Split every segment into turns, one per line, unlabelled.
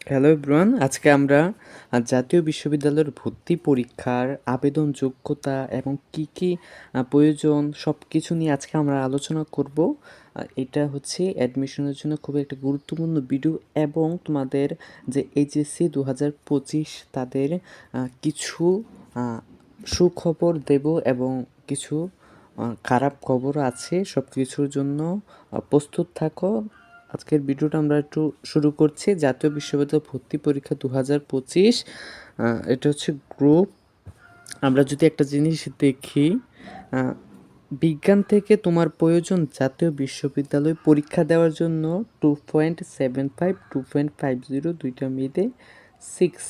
Hello everyone, আজকে আমরা জাতীয় বিশ্ববিদ্যালয়ের ভর্তি পরীক্ষার আবেদন যোগ্যতা এবং কি কি প্রয়োজন সব কিছু নিয়ে আজকে আমরা আলোচনা করব। এটা হচ্ছে অ্যাডমিশনের জন্য খুবই একটা গুরুত্বপূর্ণ ভিডিও এবং তোমাদের যে এইচএসসি 2025 তাদের কিছু সুখবর দেব এবং কিছু খারাপ খবর আছে। সব কিছুর জন্য প্রস্তুত থাকো। আজকের ভিডিওটা আমরা একটু শুরু করছি। জাতীয় বিশ্ববিদ্যালয় ভর্তি পরীক্ষা 2025, এটা হচ্ছে গ্রুপ। আমরা যদি একটা জিনিস দেখি, বিজ্ঞান থেকে তোমার প্রয়োজন জাতীয় বিশ্ববিদ্যালয় পরীক্ষা দেওয়ার জন্য 2.75 2.50 দুইটা মিলে 6,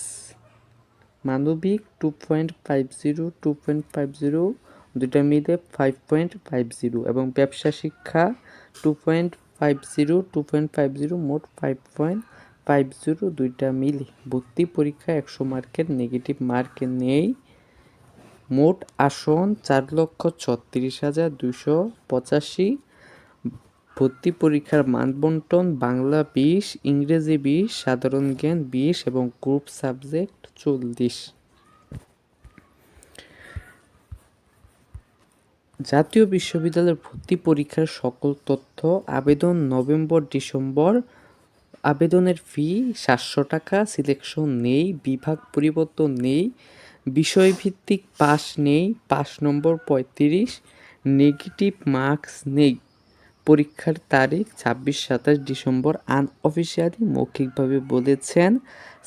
মানবিক 2.50 দুইটা মিলে 5.50 এবং ব্যবসা শিক্ষা 2.50 মোট 5.50 দুইটা মিলে। ভর্তি পরীক্ষা 100 মার্কের, নেগেটিভ মার্ক নেই। মোট আসন 4,36,285। ভর্তি পরীক্ষার মানবন্টন: বাংলা 20, ইংরেজি 20, সাধারণ জ্ঞান 20 এবং গ্রুপ সাবজেক্ট 40। জাতীয় বিশ্ববিদ্যালয়ের ভর্তি পরীক্ষার সকল তথ্য। আবেদন নভেম্বর-ডিসেম্বর। আবেদনের ফি 700 টাকা। সিলেকশন নেই, বিভাগ পরিবর্তন নেই, বিষয়ভিত্তিক পাস নেই, পাস নম্বর 35, নেগেটিভ মার্কস নেই। পরীক্ষার তারিখ 26-27 ডিসেম্বর। আনঅফিসিয়ালি মৌখিকভাবে বলেছেন,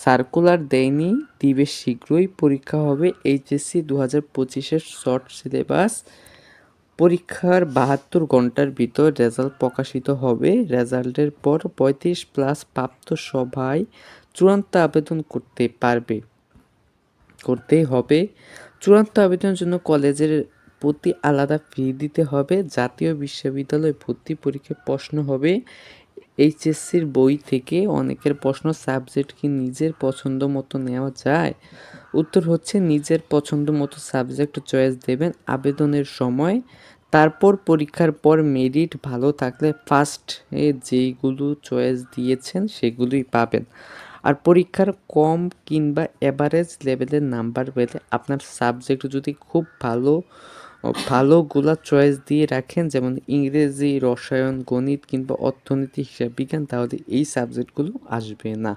সার্কুলার দেয়নি, দিবে শীঘ্রই। পরীক্ষা হবে এইচএসসি 2025-এর শর্ট সিলেবাস। পরীক্ষার 72 ঘন্টার ভিতর রেজাল্ট প্রকাশিত হবে। রেজাল্টের পর 35+ প্রাপ্ত সবাই চূড়ান্ত আবেদন করতেই হবে। চূড়ান্ত আবেদনের জন্য কলেজের প্রতি আলাদা ফি দিতে হবে। জাতীয় বিশ্ববিদ্যালয় ভর্তি পরীক্ষায় প্রশ্ন হবে এইচএসসির বই থেকে। অনেকের প্রশ্ন, সাবজেক্ট কি নিজের পছন্দ মতো নেওয়া যায়? উত্তর হচ্ছে নিজের পছন্দ মতো সাবজেক্ট চয়েস দেবেন আবেদনের সময়। তারপর পরীক্ষার পর মেরিট ভালো থাকলে ফার্স্ট যেইগুলো চয়েস দিয়েছেন সেগুলোই পাবেন। আর পরীক্ষার কম কিংবা এভারেজ লেভেলের নাম্বার পেলে আপনার সাবজেক্ট যদি খুব ভালোগুলা চয়েস দিয়ে রাখেন, যেমন ইংরেজি, রসায়ন, গণিত কিংবা অর্থনীতি, হিসাব বিজ্ঞান, তাহলে এই সাবজেক্টগুলো আসবে না।